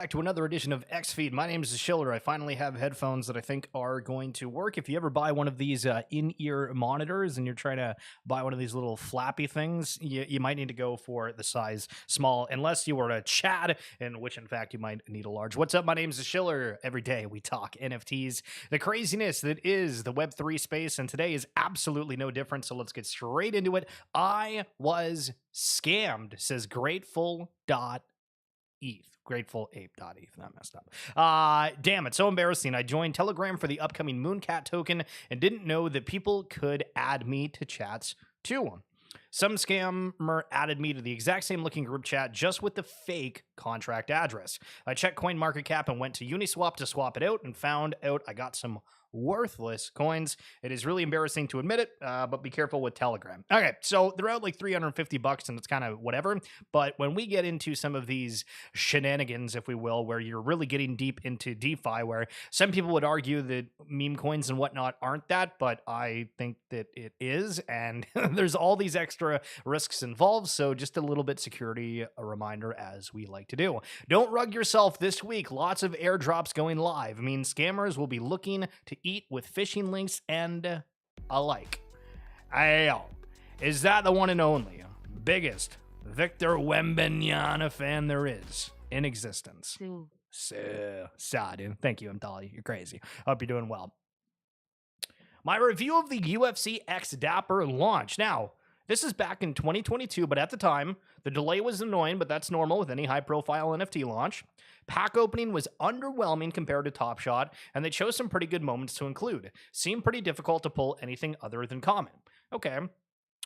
Back to another edition of X Feed. My name is Schiller. I finally have headphones that I think are going to work. If you ever buy one of these in-ear monitors and you're trying to buy one of these little flappy things, you might need to go for the size small, unless you were a Chad, in which in fact you might need a large. What's up? My name is Schiller. Every day we talk NFTs, the craziness that is the Web3 space, and today is absolutely no different. So let's get straight into it. I was scammed, says Grateful.eth. Grateful.ape.eth. That messed up. Damn, it's so embarrassing. I joined Telegram for the upcoming Mooncat token and didn't know that people could add me to chats too. Some scammer added me to the exact same looking group chat just with the fake contract address. I checked CoinMarketCap and went to Uniswap to swap it out and found out I got some worthless coins. It is really embarrassing to admit it, but be careful with Telegram. Okay, so they're out like $350 and it's kind of whatever. But when we get into some of these shenanigans, if we will, where you're really getting deep into DeFi, where some people would argue that meme coins and whatnot aren't that, but I think that it is. And there's all these extra risks involved. So just a little bit security, a reminder, as we like to do. Don't rug yourself this week. Lots of airdrops going live. I mean, scammers will be looking to eat with phishing links and alike. Ayo, is that the one and only biggest Victor Wembanyama fan there is in existence? Dude. Thank you, Amtali. You're crazy. Hope you're doing well. My review of the UFC X Dapper launch. Now, this is back in 2022, but at the time, the delay was annoying, but that's normal with any high-profile NFT launch. Pack opening was underwhelming compared to Top Shot, and they chose some pretty good moments to include. Seemed pretty difficult to pull anything other than common. Okay,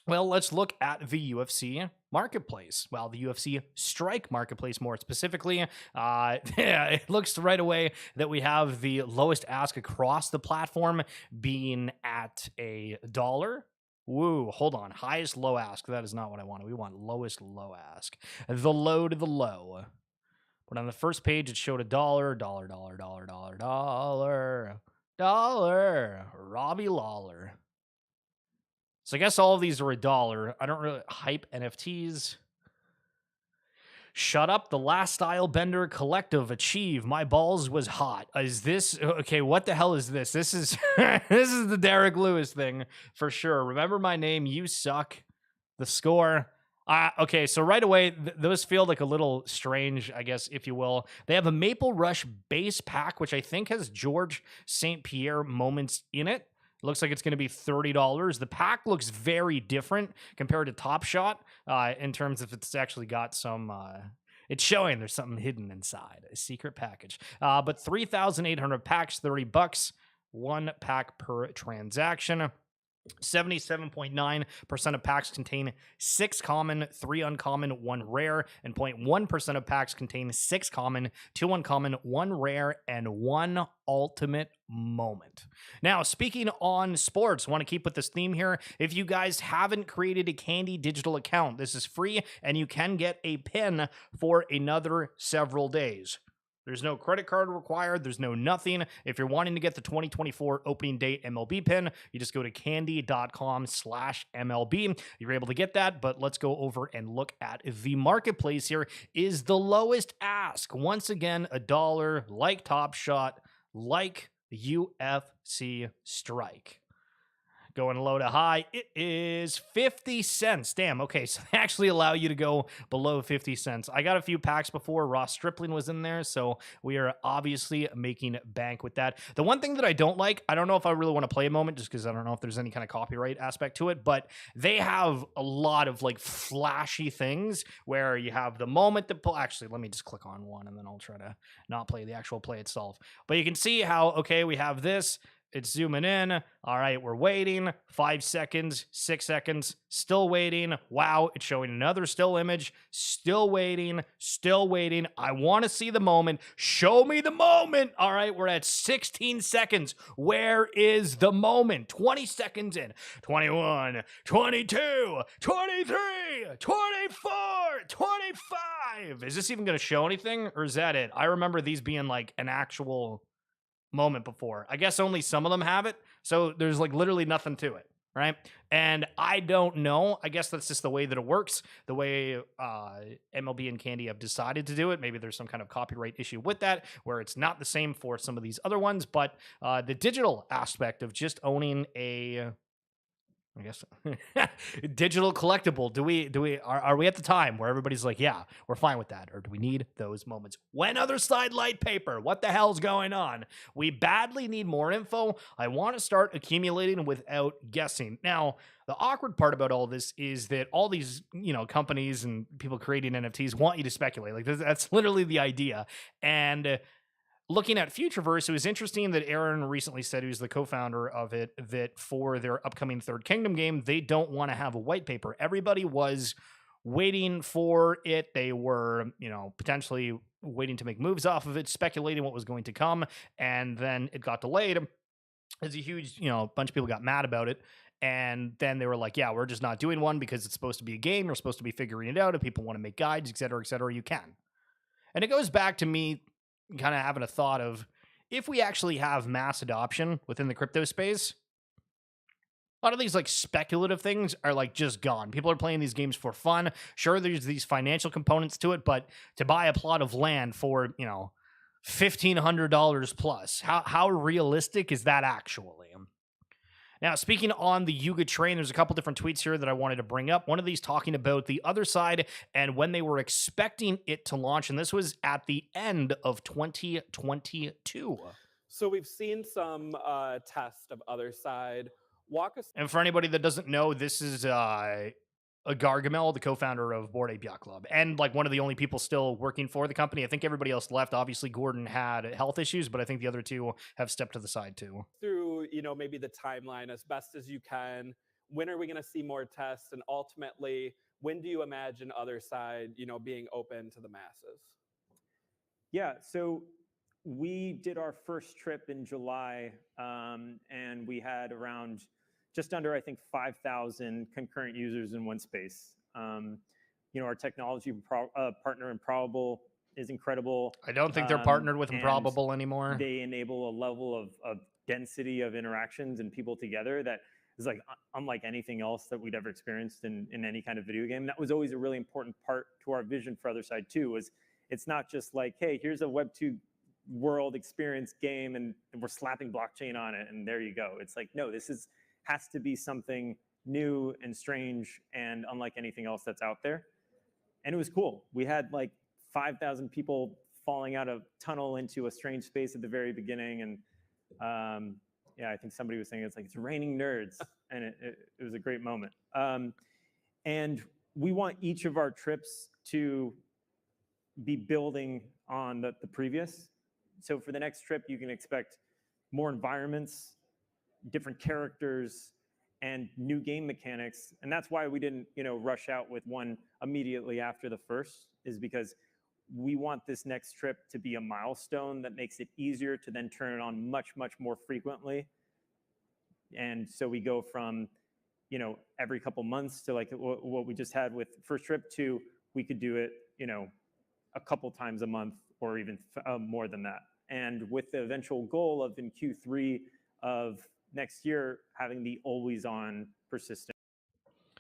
well, let's look at the UFC marketplace. Well, the UFC Strike marketplace more specifically. It looks right away that we have the lowest ask across the platform being at $1. Woo, hold on. Highest low ask. That is not what I want. We want lowest low ask. The low to the low. But on the first page, it showed $1. Dollar. Robbie Lawler. So I guess all of these are $1. I don't really hype NFTs. Shut up, the last style bender collective achieve. My balls was hot. Is this okay? What the hell is this? This is this is the Derek Lewis thing for sure. Remember my name, you suck. The score. Okay, so right away, those feel like a little strange, I guess, if you will. They have a Maple Rush base pack, which I think has George St. Pierre moments in it. Looks like it's going to be $30. The pack looks very different compared to Top Shot in terms of it's actually got some... it's showing there's something hidden inside, a secret package. But 3,800 packs, $30. One pack per transaction. 77.9% of packs contain 6 common, 3 uncommon, 1 rare, and 0.1% of packs contain 6 common, 2 uncommon, 1 rare, and 1 ultimate moment. Now, speaking on sports, want to keep with this theme here. If you guys haven't created a Candy digital account, this is free and you can get a pin for another several days. There's no credit card required. There's no nothing. If you're wanting to get the 2024 opening date MLB pin, you just go to candy.com/MLB. You're able to get that, but let's go over and look at the marketplace here. Is the lowest ask. Once again, $1, like Top Shot, like UFC Strike. Going low to high, it is 50 cents. Damn, okay, so they actually allow you to go below 50 cents. I got a few packs before. Ross Stripling was in there, so we are obviously making bank with that. The one thing that I don't like, I don't know if I really want to play a moment just because I don't know if there's any kind of copyright aspect to it, but they have a lot of like flashy things where you have the moment to pull. Actually, let me just click on one and then I'll try to not play the actual play itself. But you can see how, okay, we have this. It's zooming in. All right, we're waiting. 5 seconds, 6 seconds, still waiting. Wow, it's showing another still image. Still waiting, still waiting. I want to see the moment. Show me the moment. All right, we're at 16 seconds. Where is the moment? 20 seconds in. 21, 22, 23, 24, 25. Is this even going to show anything, or is that it? I remember these being like an actual moment before. I guess only some of them have it, so there's like literally nothing to it. right? And I don't know. I guess that's just the way that it works, the way MLB and Candy have decided to do it. Maybe there's some kind of copyright issue with that, where it's not the same for some of these other ones. But the digital aspect of just owning a, I guess, digital collectible. Are we at the time where everybody's like, yeah, we're fine with that? Or do we need those moments? When Otherside light paper? What the hell's going on? We badly need more info. I want to start accumulating without guessing. Now, the awkward part about all this is that all these, companies and people creating NFTs want you to speculate. Like that's literally the idea. And looking at Futureverse, it was interesting that Aaron recently said, who's the co-founder of it, that for their upcoming Third Kingdom game, they don't want to have a white paper. Everybody was waiting for it. They were, potentially waiting to make moves off of it, speculating what was going to come, and then it got delayed. There's a huge, bunch of people got mad about it. And then they were like, yeah, we're just not doing one because it's supposed to be a game. You're supposed to be figuring it out. If people want to make guides, et cetera, you can. And it goes back to me kind of having a thought of, if we actually have mass adoption within the crypto space, a lot of these like speculative things are like just gone. People are playing these games for fun. Sure, there's these financial components to it, but to buy a plot of land for, $1,500 plus, how realistic is that actually? Now, speaking on the Yuga train, there's a couple different tweets here that I wanted to bring up. One of these talking about the Otherside and when they were expecting it to launch, and this was at the end of 2022. So we've seen some test of Otherside. Walk us. And for anybody that doesn't know, this is a Gargamel, the co-founder of Bored Ape Yacht Club, and like one of the only people still working for the company. I think everybody else left. Obviously, Gordon had health issues, but I think the other two have stepped to the side too. Through, maybe the timeline as best as you can. When are we going to see more tests? And ultimately, when do you imagine Otherside, being open to the masses? Yeah, so we did our first trip in July, and we had around just under, I think, 5,000 concurrent users in one space. Our technology partner Improbable is incredible. I don't think they're partnered with Improbable anymore. They enable a level of density of interactions and people together that is like unlike anything else that we'd ever experienced in any kind of video game. That was always a really important part to our vision for Otherside 2, was it's not just like, hey, here's a Web 2 world experience game and we're slapping blockchain on it and there you go. It's like, no, this has to be something new and strange and unlike anything else that's out there. And it was cool. We had like 5,000 people falling out of tunnel into a strange space at the very beginning. And I think somebody was saying it's raining nerds. And it was a great moment. And we want each of our trips to be building on the previous. So for the next trip, you can expect more environments, different characters, and new game mechanics. And that's why we didn't, rush out with one immediately after the first, is because we want this next trip to be a milestone that makes it easier to then turn it on much, much more frequently. And so we go from, every couple months to like what we just had with first trip to we could do it, a couple times a month or even more than that. And with the eventual goal of in Q3 of next year, having the always on persistent.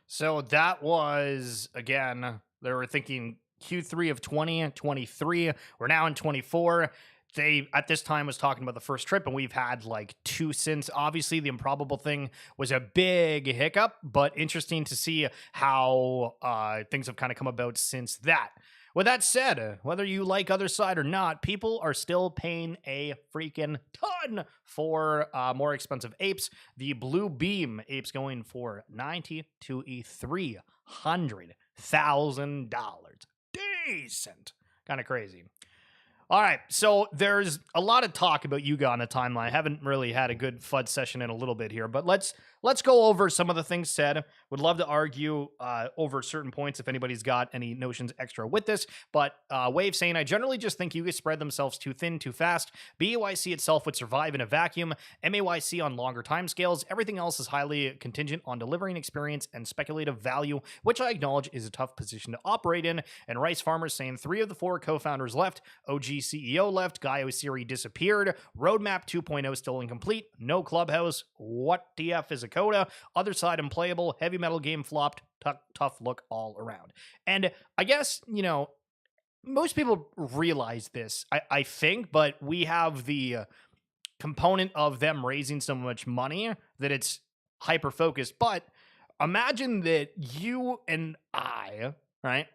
So that was, again, they were thinking Q3 of 2023. We're now in 24. They, at this time, was talking about the first trip, and we've had like two since. Obviously, the Improbable thing was a big hiccup, but interesting to see how things have kind of come about since that. With that said, whether you like Otherside or not, people are still paying a freaking ton for more expensive apes. The Blue Beam apes going for $90,000 to $300,000. Decent. Kind of crazy. All right, so there's a lot of talk about Yuga on the timeline. I haven't really had a good FUD session in a little bit here, but let's go over some of the things said. Would love to argue over certain points if anybody's got any notions extra with this, but Wave saying, I generally just think Yuga spread themselves too thin, too fast. BAYC itself would survive in a vacuum. MAYC on longer timescales. Everything else is highly contingent on delivering experience and speculative value, which I acknowledge is a tough position to operate in. And Rice Farmers saying 3 of the 4 co-founders left. OG CEO left. Guy Osiri disappeared. Roadmap 2.0 still incomplete. No clubhouse. What DF is a Dakota. Otherside unplayable. Heavy metal game flopped. Tough look all around. And I guess, most people realize this, I think, but we have the component of them raising so much money that it's hyper focused. But imagine that you and I, right,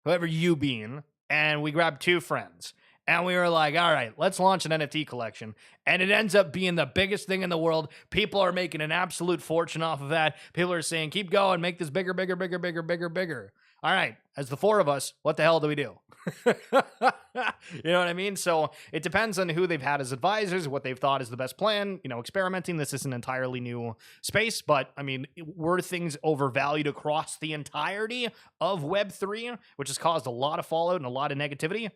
whoever you being, and we grab two friends and we were like, all right, let's launch an NFT collection. And it ends up being the biggest thing in the world. People are making an absolute fortune off of that. People are saying, keep going, make this bigger, bigger, bigger, bigger, bigger, bigger. All right, as the four of us, what the hell do we do? You know what I mean? So it depends on who they've had as advisors, what they've thought is the best plan. Experimenting, this is an entirely new space, but I mean, were things overvalued across the entirety of Web3, which has caused a lot of fallout and a lot of negativity?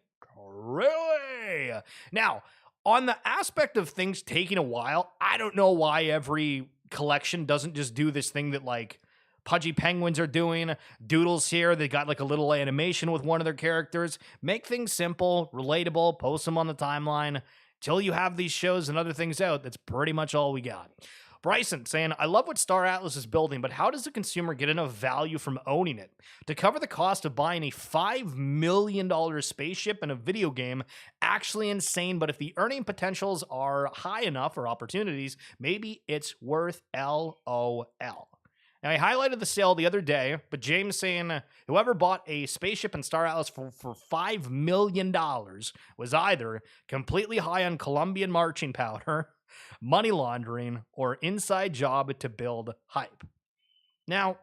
Really? Now, on the aspect of things taking a while, I don't know why every collection doesn't just do this thing that like Pudgy Penguins are doing. Doodles here, they got like a little animation with one of their characters. Make things simple, relatable, post them on the timeline. Till you have these shows and other things out, that's pretty much all we got. Bryson saying, I love what Star Atlas is building, but how does the consumer get enough value from owning it? To cover the cost of buying a $5 million spaceship in a video game, actually insane, but if the earning potentials are high enough or opportunities, maybe it's worth LOL. Now, I highlighted the sale the other day, but James saying whoever bought a spaceship in Star Atlas for $5 million was either completely high on Colombian marching powder, money laundering, or inside job to build hype. Now,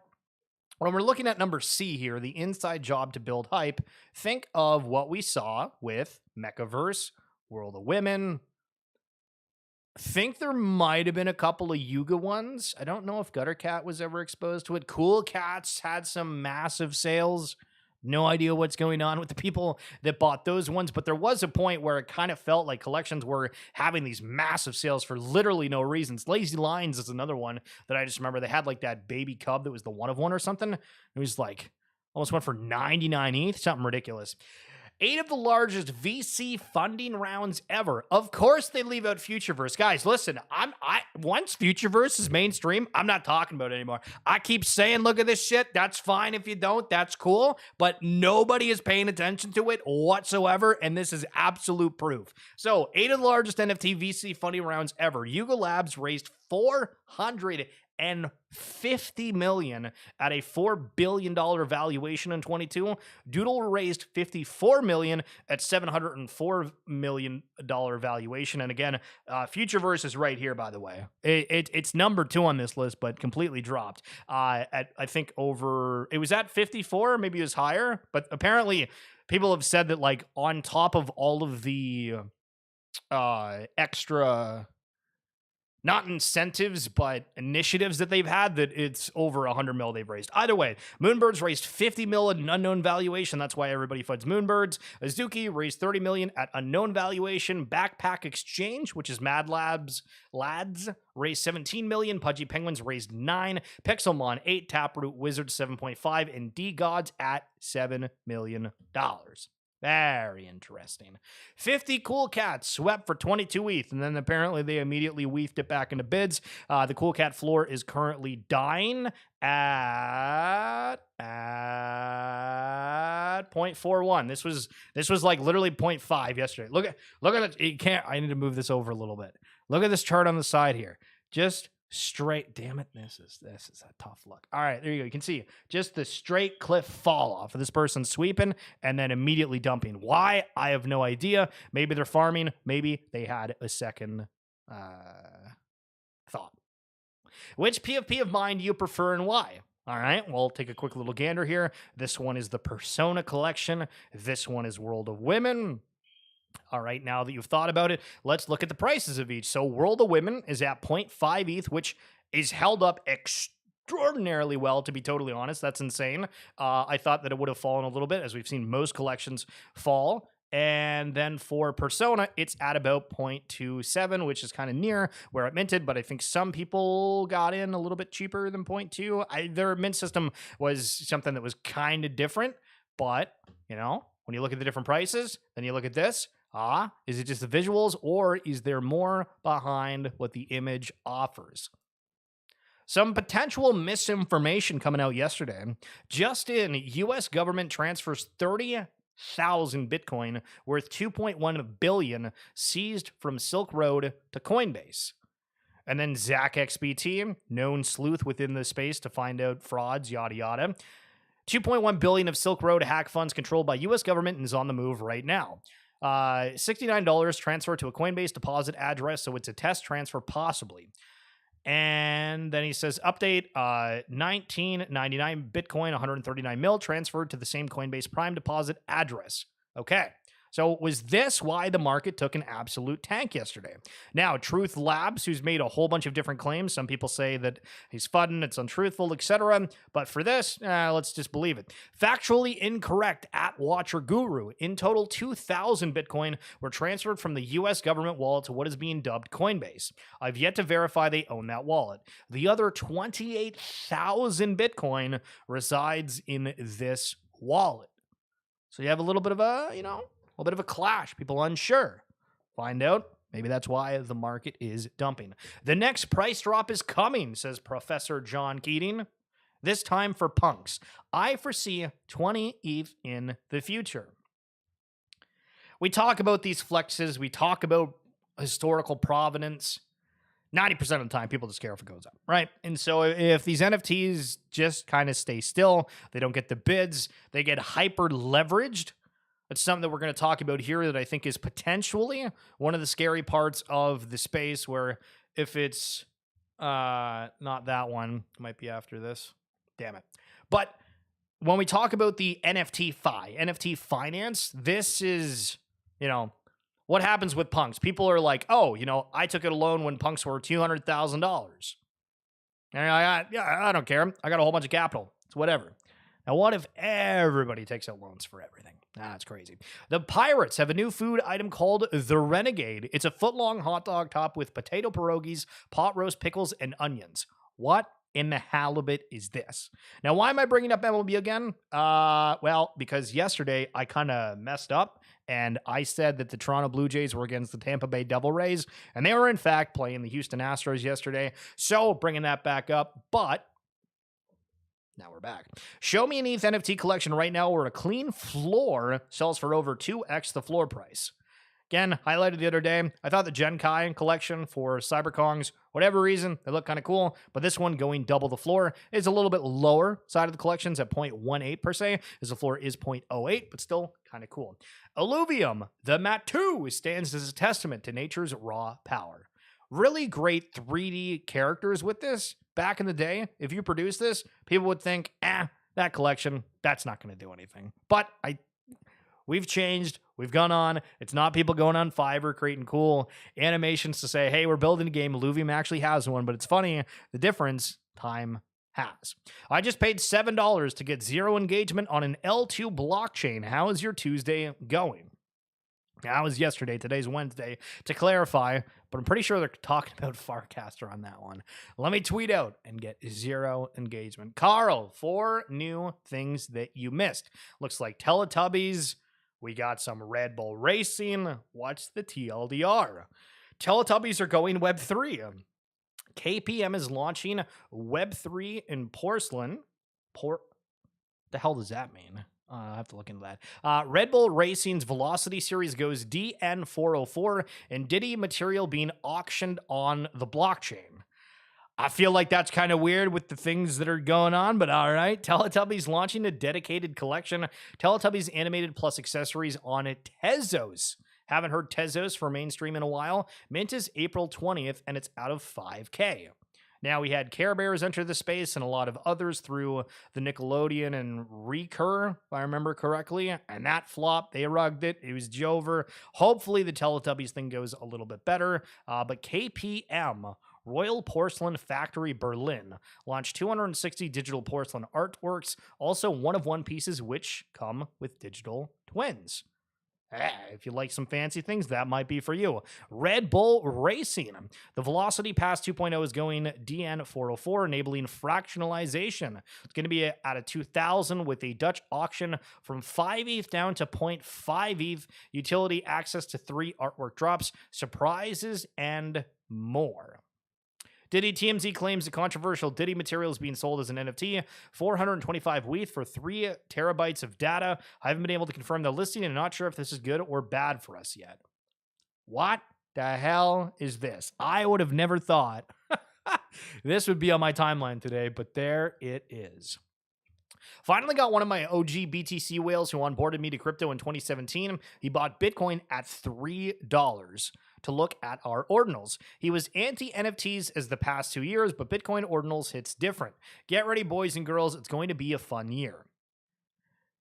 when we're looking at number C here, the inside job to build hype, think of what we saw with Mechaverse, World of Women. Think there might have been a couple of Yuga ones. I don't know if Gutter Cat was ever exposed to it. Cool Cats had some massive sales. No idea what's going on with the people that bought those ones, but there was a point where it kind of felt like collections were having these massive sales for literally no reasons. Lazy Lines is another one that I just remember. They had like that baby cub that was the one of one or something. It was like almost went for 99 ETH, something ridiculous. 8 of the largest VC funding rounds ever. Of course, they leave out Futureverse. Guys, listen, once Futureverse is mainstream, I'm not talking about it anymore. I keep saying, look at this shit. That's fine if you don't. That's cool. But nobody is paying attention to it whatsoever, and this is absolute proof. So, 8 of the largest NFT VC funding rounds ever. Yuga Labs raised $450 million at a $4 billion valuation in 22. Doodle raised $54 million at $704 million valuation. And again, Futureverse is right here, by the way. It's number 2 on this list, but completely dropped. At I think it was at 54, maybe it was higher, but apparently people have said that like on top of all of the extra, not incentives, but initiatives that they've had, that it's over 100 mil they've raised. Either way, Moonbirds raised 50 mil at an unknown valuation. That's why everybody fights Moonbirds. Azuki raised 30 million at unknown valuation. Backpack Exchange, which is Mad Labs Lads, raised 17 million. Pudgy Penguins raised 9. Pixelmon 8. Taproot Wizards 7.5. And D-Gods at $7 million. Very interesting. 50 Cool Cats swept for 22 ETH, and then apparently they immediately weaved it back into bids. The Cool Cat floor is currently dying at 0.41. This was like literally 0.5 yesterday. Look at it. You can't. I need to move this over a little bit. Look at this chart on the side here. Just straight. Damn it. This is a tough look. All right, there you go. You can see just the straight cliff fall off of this person sweeping and then immediately dumping. Why? I have no idea. Maybe they're farming. Maybe they had a second thought. Which PFP of mine do you prefer and why? All right, we'll take a quick little gander here. This one is the Persona collection. This one is World of Women. All right, now that you've thought about it, let's look at the prices of each. So World of Women is at 0.5 ETH, which is held up extraordinarily well, to be totally honest. That's insane. I thought that it would have fallen a little bit, as we've seen most collections fall. And then for Persona, it's at about 0.27, which is kind of near where it minted, but I think some people got in a little bit cheaper than 0.2. Their mint system was something that was kind of different, but, when you look at the different prices, then you look at this. Is it just the visuals, or is there more behind what the image offers? Some potential misinformation coming out yesterday. Just in, U.S. government transfers 30,000 Bitcoin worth 2.1 billion seized from Silk Road to Coinbase. And then Zach XBT, known sleuth within the space to find out frauds, yada yada. 2.1 billion of Silk Road hack funds controlled by U.S. government and is on the move right now. $69 transfer to a Coinbase deposit address, so it's a test transfer possibly. And then he says, update, 1999 Bitcoin, 139 mil transferred to the same Coinbase Prime deposit address. Okay. So was this why the market took an absolute tank yesterday? Now, Truth Labs, who's made a whole bunch of different claims. Some people say that he's fudding, it's untruthful, etc. But for this, let's just believe it. Factually incorrect at Watcher Guru. In total, 2,000 Bitcoin were transferred from the U.S. government wallet to what is being dubbed Coinbase. I've yet to verify they own that wallet. The other 28,000 Bitcoin resides in this wallet. So you have a little bit of a, a little bit of a clash. People unsure. Find out. Maybe that's why the market is dumping. The next price drop is coming, says Professor John Keating. This time for punks. I foresee 20 ETH in the future. We talk about these flexes. We talk about historical provenance. 90% of the time, people just care if it goes up, right? And so if these NFTs just kind of stay still, they don't get the bids, they get hyper leveraged. It's something that we're going to talk about here that I think is potentially one of the scary parts of the space, where if it's not that one, it might be after this. Damn it. But when we talk about the NFT finance, this is, what happens with punks. People are like, oh, I took it a loan when punks were $200,000. And I don't care. I got a whole bunch of capital. It's whatever. Now, what if everybody takes out loans for everything? That's crazy. The Pirates have a new food item called the Renegade. It's a foot-long hot dog topped with potato pierogies, pot roast pickles, and onions. What in the halibut is this? Now, why am I bringing up MLB again? Well, because yesterday I kind of messed up, and I said that the Toronto Blue Jays were against the Tampa Bay Devil Rays, and they were, in fact, playing the Houston Astros yesterday. So, bringing that back up, but now we're back. Show me an ETH NFT collection right now where a clean floor sells for over 2x the floor price. Again, highlighted the other day, I thought the Genkai collection for Cyberkongs, whatever reason, they look kind of cool, but this one going double the floor is a little bit lower side of the collections at 0.18 per se, as the floor is 0.08, but still kind of cool. Alluvium, the Matu, stands as a testament to nature's raw power. Really great 3D characters with this. Back in the day, if you produce this, people would think, that collection, that's not going to do anything. But we've changed. We've gone on. It's not people going on Fiverr creating cool animations to say, hey, we're building a game. Illuvium actually has one, but it's funny. The difference, time has. I just paid $7 to get 0 engagement on an L2 blockchain. How is your Tuesday going? That was yesterday. Today's Wednesday. To clarify, but I'm pretty sure they're talking about Farcaster on that one. Let me tweet out and get 0 engagement. Carl, 4 new things that you missed. Looks like Teletubbies. We got some Red Bull Racing. What's the TLDR? Teletubbies are going Web3. KPM is launching Web3 in porcelain. The hell does that mean? I have to look into that. Red Bull Racing's Velocity Series goes DN404, and Diddy material being auctioned on the blockchain. I feel like that's kind of weird with the things that are going on, but all right. Teletubbies launching a dedicated collection. Teletubbies animated plus accessories on Tezos. Haven't heard Tezos for mainstream in a while. Mint is April 20th, and it's out of 5K. Now, we had Care Bears enter the space and a lot of others through the Nickelodeon and Recur, if I remember correctly, and that flopped. They rugged it. It was Jover. Hopefully, the Teletubbies thing goes a little bit better, but KPM, Royal Porcelain Factory Berlin, launched 260 digital porcelain artworks, also one-of-one pieces which come with digital twins. If you like some fancy things, that might be for you. Red Bull Racing. The Velocity Pass 2.0 is going DN404, enabling fractionalization. It's going to be at a 2,000 with a Dutch auction from 5 ETH down to 0.5 ETH. Utility access to 3 artwork drops, surprises, and more. Diddy TMZ claims the controversial Diddy material is being sold as an NFT. 425 WETH for 3 terabytes of data. I haven't been able to confirm the listing and not sure if this is good or bad for us yet. What the hell is this? I would have never thought this would be on my timeline today, but there it is. Finally got one of my OG BTC whales who onboarded me to crypto in 2017. He bought Bitcoin at $3 to look at our ordinals. He was anti-NFTs as the past 2 years, but Bitcoin ordinals hits different. Get ready, boys and girls. It's going to be a fun year.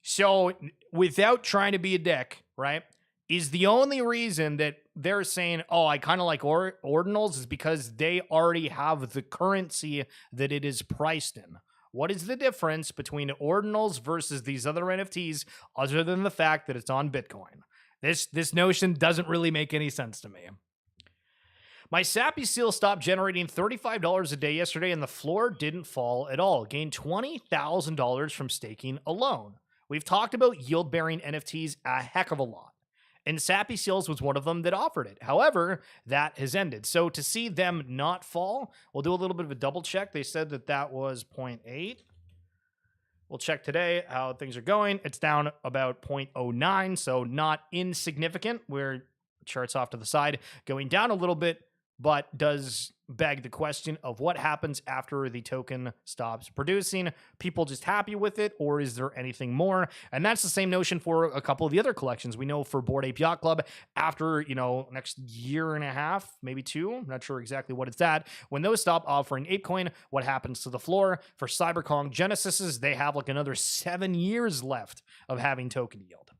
So without trying to be a dick, right, is the only reason that they're saying, oh, I kind of like ordinals is because they already have the currency that it is priced in. What is the difference between ordinals versus these other NFTs other than the fact that it's on Bitcoin? This notion doesn't really make any sense to me. My Sappy Seal stopped generating $35 a day yesterday, and the floor didn't fall at all. Gained $20,000 from staking alone. We've talked about yield-bearing NFTs a heck of a lot, and Sappy Seals was one of them that offered it. However, that has ended. So to see them not fall, we'll do a little bit of a double check. They said that that was 0.8. We'll check today how things are going. It's down about 0.09, so not insignificant. Where charts off to the side, going down a little bit, but does beg the question of what happens after the token stops producing. People just happy with it, or is there anything more? And that's the same notion for a couple of the other collections. We know for Bored Ape Yacht Club, after, next year and a half, maybe 2, I'm not sure exactly what it's at, when those stop offering ApeCoin, what happens to the floor? For Cyberkong Genesises, they have like another 7 years left of having token yield.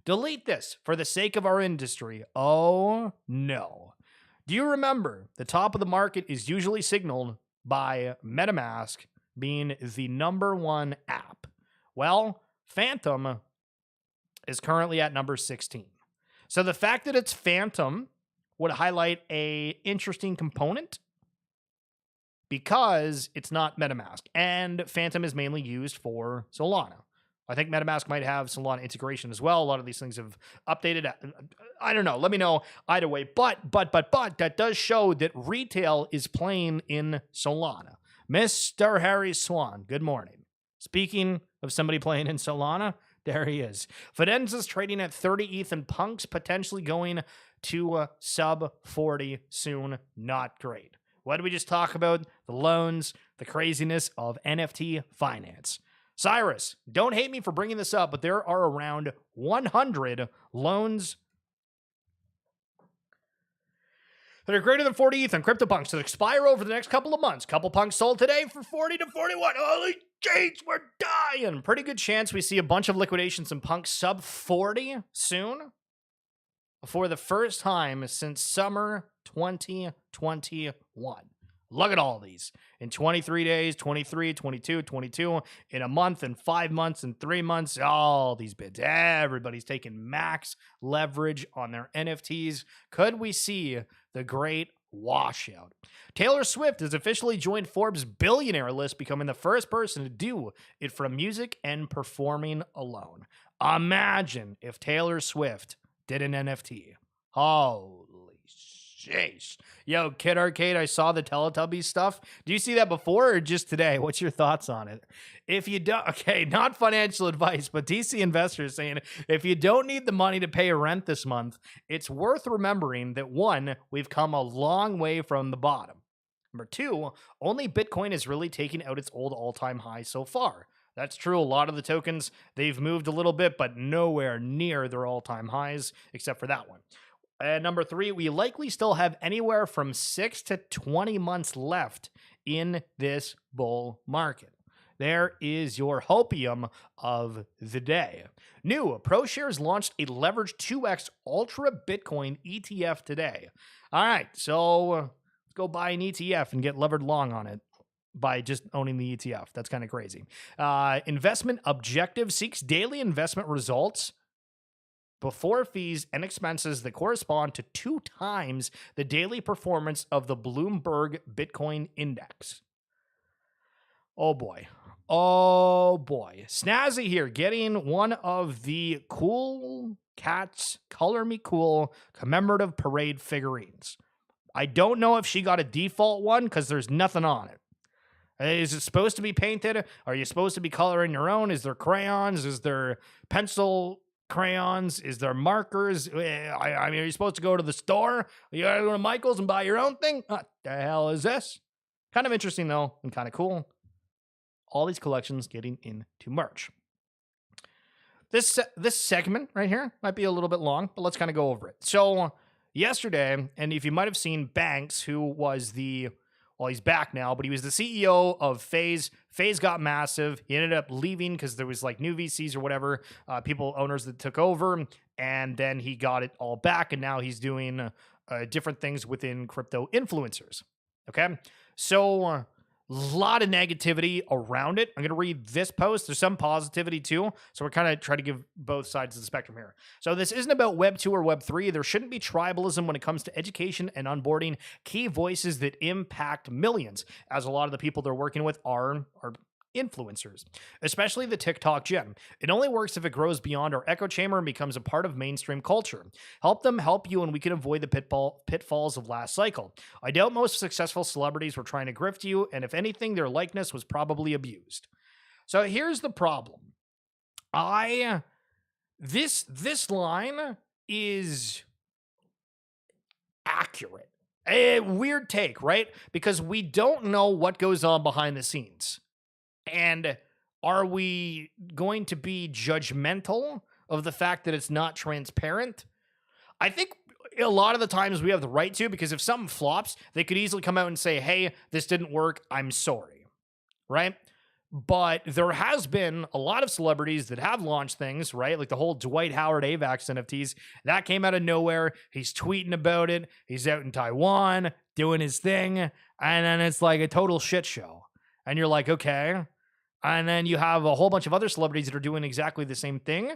Delete this for the sake of our industry. Oh, no. Do you remember the top of the market is usually signaled by MetaMask being the #1 app? Well, Phantom is currently at number 16. So the fact that it's Phantom would highlight a interesting component because it's not MetaMask, and Phantom is mainly used for Solana. I think MetaMask might have Solana integration as well. A lot of these things have updated. I don't know. Let me know either way. But that does show that retail is playing in Solana. Mr. Harry Swan, good morning. Speaking of somebody playing in Solana, there he is. Fidenza's trading at 30 ETH and Punk's potentially going to sub 40 soon. Not great. What did we just talk about? The loans, the craziness of NFT finance. Cyrus, don't hate me for bringing this up, but there are around 100 loans that are greater than 40 ETH on CryptoPunks that expire over the next couple of months. Couple punks sold today for 40 to 41. Holy jeez, we're dying. Pretty good chance we see a bunch of liquidations in punks sub 40 soon for the first time since summer 2021. Look at all these. In 23 days, 23, 22, 22, in a month, in 5 months, in 3 months, all these bids. Everybody's taking max leverage on their NFTs. Could we see the great washout? Taylor Swift has officially joined Forbes' billionaire list, becoming the first person to do it from music and performing alone. Imagine if Taylor Swift did an NFT. Holy jeez. Yo, Kid Arcade, I saw the Teletubbies stuff. Do you see that before or just today? What's your thoughts on it? If you don't, okay, not financial advice, but DC investors saying if you don't need the money to pay rent this month, it's worth remembering that 1, we've come a long way from the bottom. Number 2, only Bitcoin is really taking out its old all-time high so far. That's true. A lot of the tokens, they've moved a little bit, but nowhere near their all-time highs, except for that one. And number 3, we likely still have anywhere from 6 to 20 months left in this bull market. There is your hopium of the day. New, ProShares launched a leveraged 2x Ultra Bitcoin ETF today. All right, so let's go buy an ETF and get levered long on it by just owning the ETF. That's kind of crazy. Investment Objective seeks daily investment results before fees and expenses that correspond to 2 times the daily performance of the Bloomberg Bitcoin Index. Oh boy. Oh boy. Snazzy here getting one of the Cool Cats Color Me Cool commemorative parade figurines. I don't know if she got a default one because there's nothing on it. Is it supposed to be painted? Are you supposed to be coloring your own? Is there crayons? Is there pencil crayons? Is there markers? I mean, are you supposed to go to the store? You gotta go to Michael's and buy your own thing? What the hell is this? Kind of interesting, though, and kind of cool. All these collections getting into merch. This segment right here might be a little bit long, but let's kind of go over it. So yesterday, and if you might have seen Banks, who was well, he's back now, but he was the CEO of FaZe. FaZe got massive. He ended up leaving because there was like new VCs or whatever, owners that took over, and then he got it all back, and now he's doing different things within crypto influencers. Okay, so a lot of negativity around it. I'm going to read this post. There's some positivity too. So we're kind of trying to give both sides of the spectrum here. So this isn't about Web 2 or Web 3. There shouldn't be tribalism when it comes to education and onboarding key voices that impact millions, as a lot of the people they're working with are influencers, especially the TikTok gen. It only works if it grows beyond our echo chamber and becomes a part of mainstream culture. Help them help you, and we can avoid the pitfalls of last cycle. I doubt most successful celebrities were trying to grift you, and if anything, their likeness was probably abused. So here's the problem. This line is accurate. A weird take, right? Because we don't know what goes on behind the scenes. And are we going to be judgmental of the fact that it's not transparent? I think a lot of the times we have the right to, because if something flops, they could easily come out and say, hey, this didn't work, I'm sorry, right? But there has been a lot of celebrities that have launched things, right? Like the whole Dwight Howard AVAX NFTs, that came out of nowhere. He's tweeting about it. He's out in Taiwan doing his thing. And then it's like a total shit show. And you're like, okay. And then you have a whole bunch of other celebrities that are doing exactly the same thing.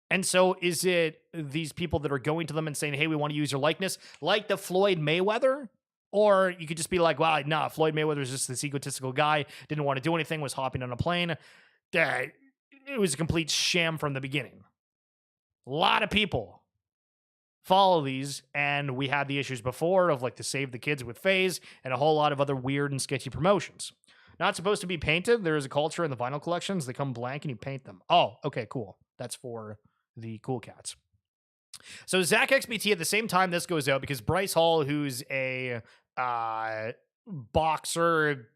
And so is it these people that are going to them and saying, hey, we want to use your likeness, like the Floyd Mayweather? Or you could just be like, wow, nah, Floyd Mayweather is just this egotistical guy, didn't want to do anything, was hopping on a plane. It was a complete sham from the beginning. A lot of people follow these, and we had the issues before of like the Save the Kids with FaZe and a whole lot of other weird and sketchy promotions. Not supposed to be painted. There is a culture in the vinyl collections. They come blank and you paint them. Oh, okay, cool. That's for the cool cats. So Zach XBT, at the same time this goes out, because Bryce Hall, who's a boxer,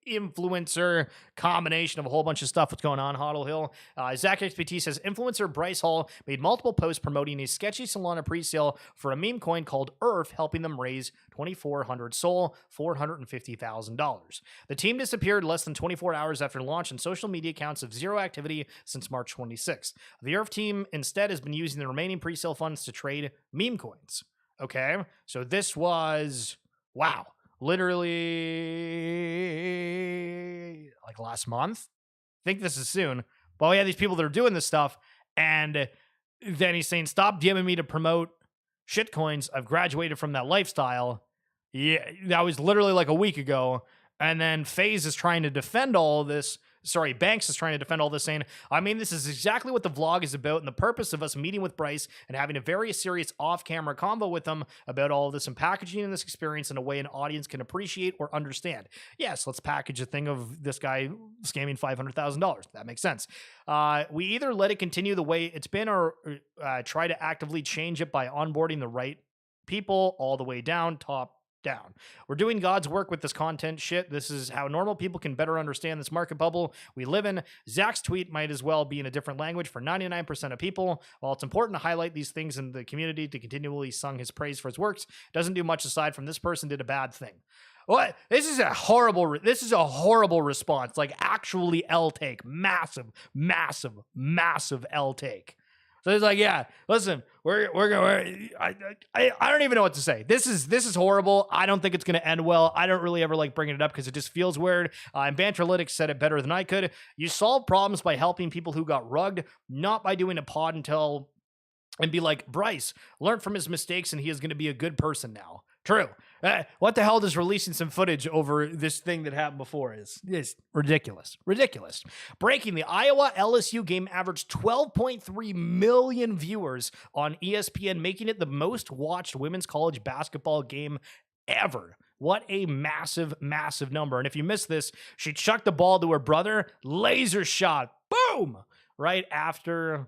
influencer, combination of a whole bunch of stuff that's going on Hodl Hill. Zach XBT says, influencer Bryce Hall made multiple posts promoting a sketchy Solana pre-sale for a meme coin called Earth, helping them raise 2,400 SOL, $450,000. The team disappeared less than 24 hours after launch, and social media accounts of zero activity since March 26th. The Earth team instead has been using the remaining pre-sale funds to trade meme coins. Okay, so this was, wow, literally like last month. I think this is soon. But we have these people that are doing this stuff, and then he's saying, stop DMing me to promote shitcoins. I've graduated from that lifestyle. Yeah, that was literally like a week ago. And then FaZe is trying to defend all of this. Sorry, Banks is trying to defend all this, saying, I mean, this is exactly what the vlog is about, and the purpose of us meeting with Bryce and having a very serious off-camera convo with him about all of this and packaging this experience in a way an audience can appreciate or understand. Yes, let's package a thing of this guy scamming $500,000. That makes sense. We either let it continue the way it's been or try to actively change it by onboarding the right people all the way down, top down. We're doing God's work with this content shit. This is how normal people can better understand this market bubble we live in. Zach's tweet might as well be in a different language for 99% of people. While it's important to highlight these things in the community to continually sung his praise for his works, doesn't do much aside from this person did a bad thing. What? This is a horrible response. Like actually L take. Massive L take. So it's like, yeah, listen, I don't even know what to say. This is horrible. I don't think it's going to end well. I don't really ever like bringing it up because it just feels weird. And Banterlytics said it better than I could. You solve problems by helping people who got rugged, not by doing a pod and be like, Bryce learned from his mistakes and he is going to be a good person now. True. What the hell does releasing some footage over this thing that happened before is ridiculous. Ridiculous. Breaking: the Iowa LSU game averaged 12.3 million viewers on ESPN, making it the most watched women's college basketball game ever. What a massive, massive number. And if you missed this, she chucked the ball to her brother, laser shot, boom, right after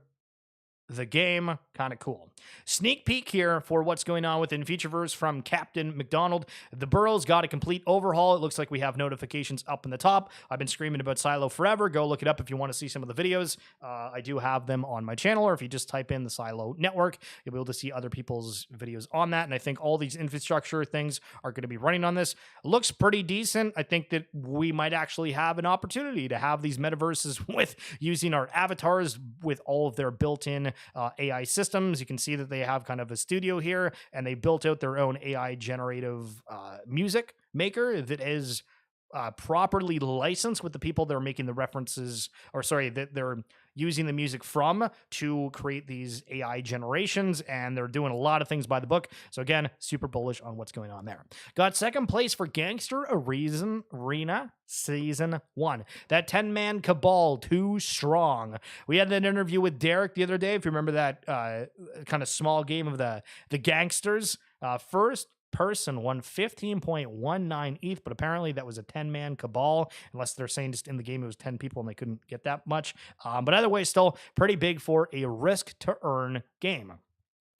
the game. Kind of cool. Sneak peek here for what's going on within Featureverse from Captain McDonald. The Burrows got a complete overhaul. It looks like we have notifications up in the top. I've been screaming about Silo forever. Go look it up if you want to see some of the videos. I do have them on my channel, or if you just type in the Silo Network, you'll be able to see other people's videos on that. And I think all these infrastructure things are going to be running on this. Looks pretty decent. I think that we might actually have an opportunity to have these metaverses with using our avatars with all of their built-in AI systems. You can see that they have kind of a studio here, and they built out their own AI generative music maker that is properly licensed with the people that are making the references, or sorry, that they're using the music from to create these AI generations, and they're doing a lot of things by the book. So again, super bullish on what's going on there. Got second place for Gangster Arena Season 1. That 10-man cabal, too strong. We had that interview with Derek the other day, if you remember that kind of small game of the gangsters. First person won 15.19 ETH, but apparently that was a 10-man cabal, unless they're saying just in the game it was 10 people and they couldn't get that much. But either way, still pretty big for a risk-to-earn game.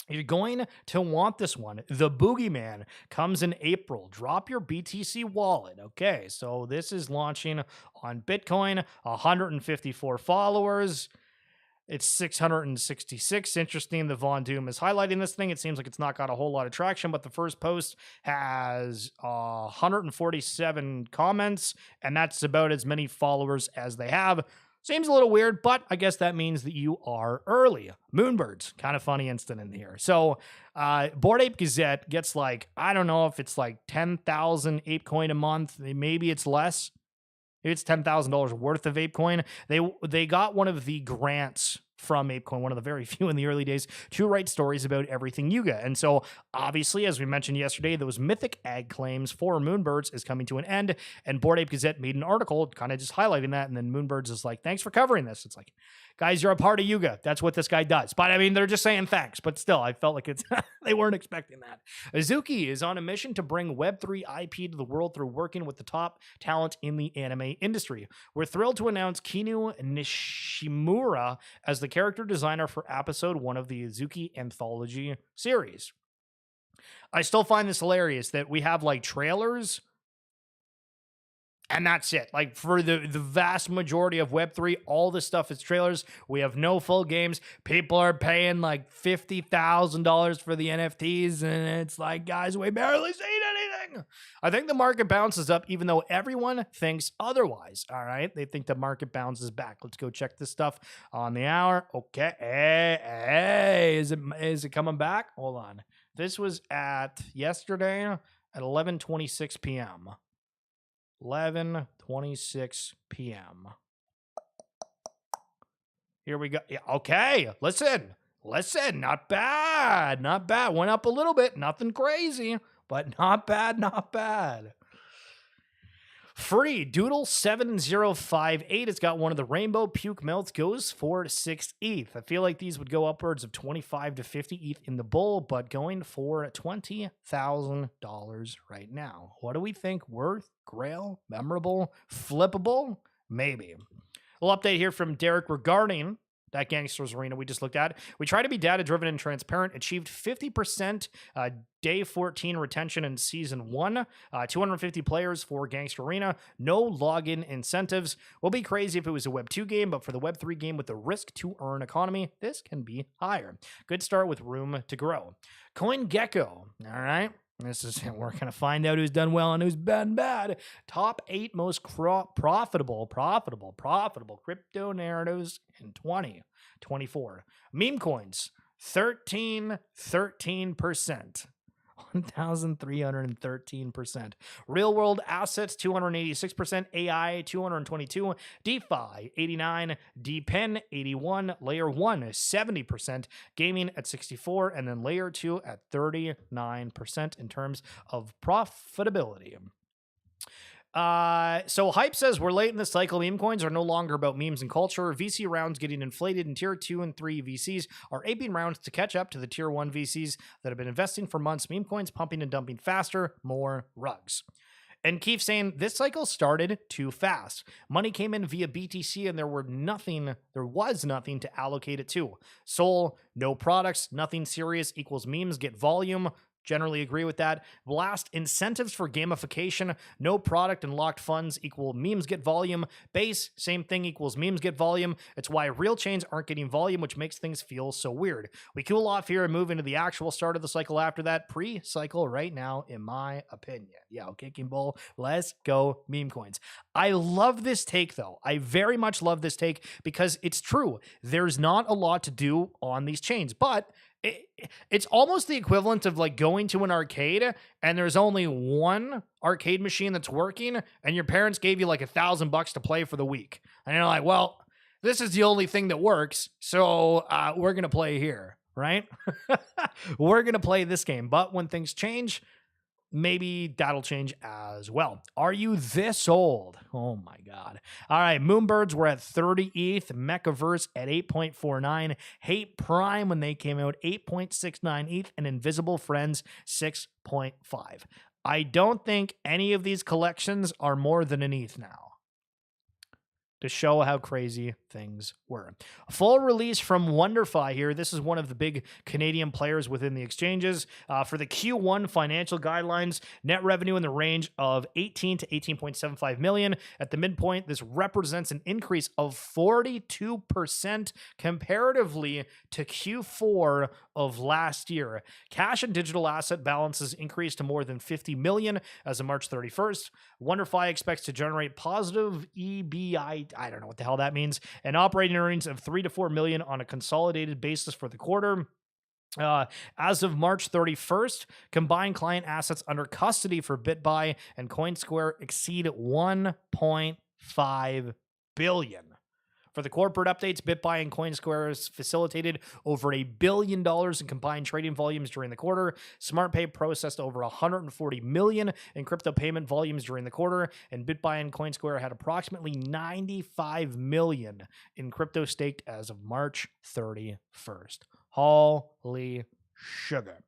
You're going to want this one. The Boogeyman comes in April. Drop your BTC wallet. Okay, so this is launching on Bitcoin, 154 followers. It's 666. Interesting. The Von Doom is highlighting this thing. It seems like it's not got a whole lot of traction, but the first post has 147 comments, and that's about as many followers as they have. Seems a little weird, but I guess that means that you are early. Moonbirds, kind of funny instant in here. So Bored Ape Gazette gets like, I don't know if it's like 10,000 ape coin a month. Maybe it's less. It's $10,000 worth of ApeCoin. They got one of the grants from ApeCoin, one of the very few in the early days, to write stories about everything Yuga. And so, obviously, as we mentioned yesterday, those mythic ag claims for Moonbirds is coming to an end. And Bored Ape Gazette made an article kind of just highlighting that. And then Moonbirds is like, thanks for covering this. It's like, guys, you're a part of Yuga. That's what this guy does. But I mean, they're just saying thanks. But still, I felt like it's they weren't expecting that. Azuki is on a mission to bring Web3 IP to the world through working with the top talent in the anime industry. We're thrilled to announce Kinu Nishimura as the character designer for episode 1 of the Azuki anthology series. I still find this hilarious that we have like trailers and that's it. Like for the vast majority of Web3, all this stuff is trailers. We have no full games. People are paying like $50,000 for the NFTs. And it's like, guys, we barely seen anything. I think the market bounces up, even though everyone thinks otherwise. All right. They think the market bounces back. Let's go check this stuff on the hour. Okay. Hey, is it coming back? Hold on. This was at yesterday at 11:26 p.m. 11:26 p.m. Here we go. Yeah, okay, listen. Not bad. Went up a little bit. Nothing crazy, but not bad. Free Doodle 7058. It's got one of the rainbow puke melts. Goes for 6 ETH. I feel like these would go upwards of 25 to 50 ETH in the bull, but going for $20,000 right now. What do we think? Worth, grail, memorable, flippable? Maybe. A little update here from Derek regarding that Gangsters Arena we just looked at. We try to be data-driven and transparent. Achieved 50% day 14 retention in season 1. 250 players for Gangster Arena. No login incentives. Will be crazy if it was a Web 2 game, but for the Web 3 game with the risk-to-earn economy, this can be higher. Good start with room to grow. CoinGecko. All right. This is we're going to find out who's done well and who's been bad. Top 8 most profitable crypto narratives in 2024. Meme coins, 13%. 1,313%. Real world assets, 286%. AI, 222. DeFi, 89. DPen, 81. Layer 1, 70%. Gaming at 64. And then layer 2 at 39% in terms of profitability. So Hype says we're late in the cycle. Meme coins are no longer about memes and culture. VC rounds getting inflated, and tier 2 and 3 VCs are aping rounds to catch up to the tier 1 VCs that have been investing for months. Meme coins pumping and dumping faster, more rugs. And Keith saying this cycle started too fast. Money came in via BTC and there was nothing to allocate it to. Sol, no products, nothing serious equals memes get volume. Generally agree with that. Last, incentives for gamification, no product and locked funds equal memes get volume. Base, same thing equals memes get volume. It's why real chains aren't getting volume, which makes things feel so weird. We cool off here and move into the actual start of the cycle after that. Pre-cycle right now, in my opinion. Yeah, kicking bull. Let's go meme coins. I love this take though. I very much love this take because it's true. There's not a lot to do on these chains, but it's almost the equivalent of like going to an arcade and there's only one arcade machine that's working and your parents gave you like $1,000 to play for the week. And you're like, well, this is the only thing that works. So we're going to play here, right? We're going to play this game. But when things change, maybe that'll change as well. Are you this old? Oh my God. All right. Moonbirds were at 30 ETH. Mechaverse at 8.49. Hate Prime when they came out, 8.69 ETH. And Invisible Friends, 6.5. I don't think any of these collections are more than an ETH now, to show how crazy things were. A full release from WonderFi here. This is one of the big Canadian players within the exchanges. For the Q1 financial guidelines, net revenue in the range of 18 to 18.75 million. At the midpoint, this represents an increase of 42% comparatively to Q4 of last year. Cash and digital asset balances increased to more than 50 million as of March 31st. WonderFi expects to generate positive EBI, I don't know what the hell that means, and operating earnings of 3 to 4 million on a consolidated basis for the quarter. As of March 31st, combined client assets under custody for BitBuy and CoinSquare exceed 1.5 billion. For the corporate updates, BitBuy and CoinSquare has facilitated over $1 billion in combined trading volumes during the quarter. SmartPay processed over 140 million in crypto payment volumes during the quarter, and BitBuy and CoinSquare had approximately 95 million in crypto staked as of March 31st. Holy sugar.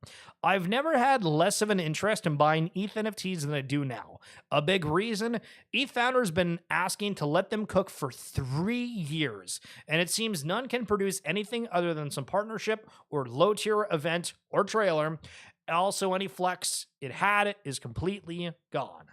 I've never had less of an interest in buying ETH NFTs than I do now. A big reason, ETH founders been asking to let them cook for 3 years, and it seems none can produce anything other than some partnership or low tier event or trailer. Also, any flex it had is completely gone.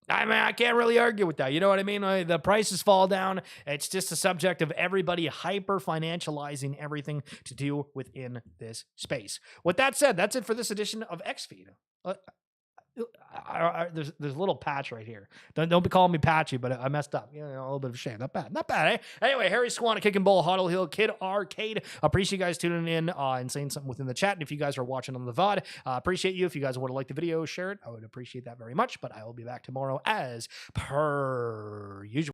I mean, I can't really argue with that. You know what I mean? The prices fall down. It's just a subject of everybody hyper financializing everything to do within this space. With that said, that's it for this edition of XFeed. There's a little patch right here. Don't be calling me patchy, but I messed up. You know, a little bit of a shame. Not bad, eh? Anyway, Harry Swan, Kicking Bull, Huddle Hill, Kid Arcade. Appreciate you guys tuning in and saying something within the chat. And if you guys are watching on the VOD, appreciate you. If you guys would like the video, share it. I would appreciate that very much. But I will be back tomorrow as per usual.